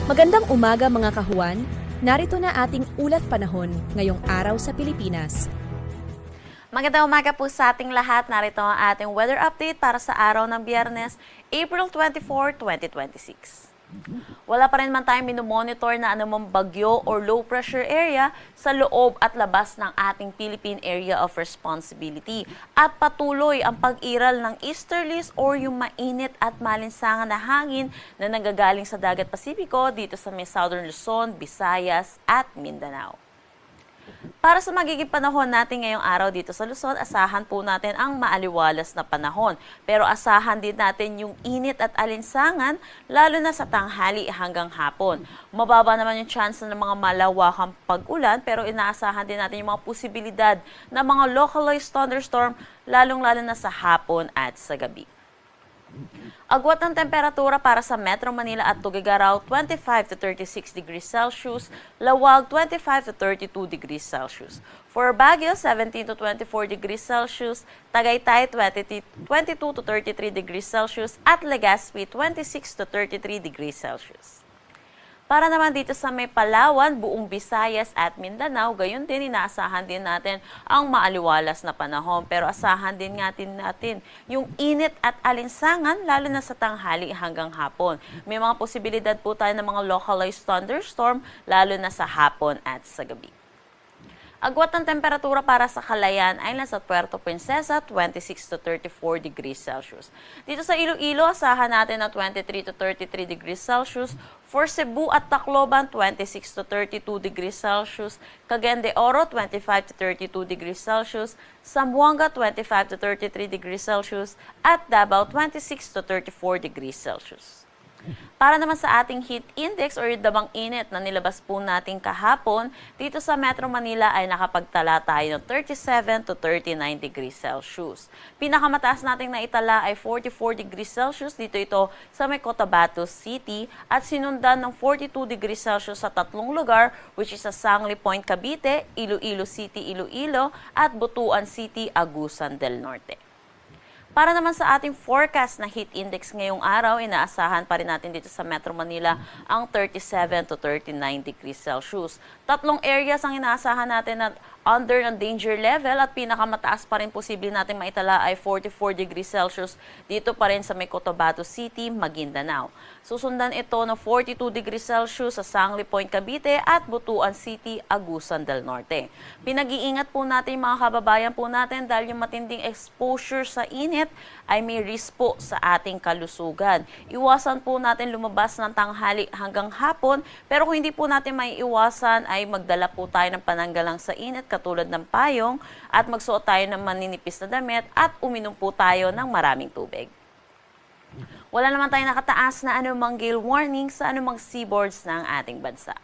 Magandang umaga mga kahuan, narito na ating ulat panahon ngayong araw sa Pilipinas. Magandang umaga po sa ating lahat. Narito ang ating weather update para sa araw ng Biyernes, April 24, 2026. Wala pa rin man tayong minomonitor na anumang bagyo or low pressure area sa loob at labas ng ating Philippine Area of Responsibility. At patuloy ang pag-iral ng easterlies or yung mainit at malinsangan na hangin na nanggagaling sa dagat Pasipiko dito sa may Southern Luzon, Visayas at Mindanao. Para sa magiging panahon natin ngayong araw dito sa Luzon, asahan po natin ang maaliwalas na panahon. Pero asahan din natin yung init at alinsangan, lalo na sa tanghali hanggang hapon. Mababa naman yung chance ng mga malawakang pag-ulan, pero inaasahan din natin yung mga posibilidad ng mga localized thunderstorm, lalong-lalo na sa hapon at sa gabi. Agwat ng temperatura para sa Metro Manila at Tuguegarao, 25 to 36 degrees Celsius, Lawag, 25 to 32 degrees Celsius. For Baguio, 17 to 24 degrees Celsius, Tagaytay, 22 to 33 degrees Celsius, at Legazpi, 26 to 33 degrees Celsius. Para naman dito sa may Palawan, buong Visayas at Mindanao, gayon din inaasahan din natin ang maaliwalas na panahon. Pero asahan din natin yung init at alinsangan, lalo na sa tanghali hanggang hapon. May mga posibilidad po tayo ng mga localized thunderstorm, lalo na sa hapon at sa gabi. Agwat ng temperatura para sa Calayan ay nasa Puerto Princesa, 26 to 34 degrees Celsius. Dito sa Iloilo, asahan natin na 23 to 33 degrees Celsius. For Cebu at Tacloban, 26 to 32 degrees Celsius. Cagayan de Oro, 25 to 32 degrees Celsius. Zamboanga, 25 to 33 degrees Celsius. At Davao, 26 to 34 degrees Celsius. Para naman sa ating heat index or damang init na nilabas po natin kahapon, dito sa Metro Manila ay nakapagtala tayo ng 37 to 39 degrees Celsius. Pinakamataas nating naitala ay 44 degrees Celsius, dito ito sa may Cotabato City, at sinundan ng 42 degrees Celsius sa tatlong lugar, which is sa Sangli Point, Cavite, Iloilo City, Iloilo, at Butuan City, Agusan del Norte. Para naman sa ating forecast na heat index ngayong araw, inaasahan pa rin natin dito sa Metro Manila ang 37 to 39 degrees Celsius. Tatlong areas ang inaasahan natin na under ng danger level at pinakamataas pa rin posible natin maitala ay 44 degrees Celsius dito pa rin sa may Cotabato City, Maguindanao. Susundan ito ng 42 degrees Celsius sa Sangli Point, Cavite at Butuan City, Agusan del Norte. Pinag-iingat po natin mga kababayan po natin dahil yung matinding exposure sa init ay may risk po sa ating kalusugan. Iwasan po natin lumabas ng tanghali hanggang hapon, pero kung hindi po natin may iwasan ay magdala po tayo ng pananggalang sa init katulad ng payong at magsuot tayo ng maninipis na damit at uminom po tayo ng maraming tubig. Wala naman tayong nakataas na anumang gale warning sa anumang seaboards ng ating bansa.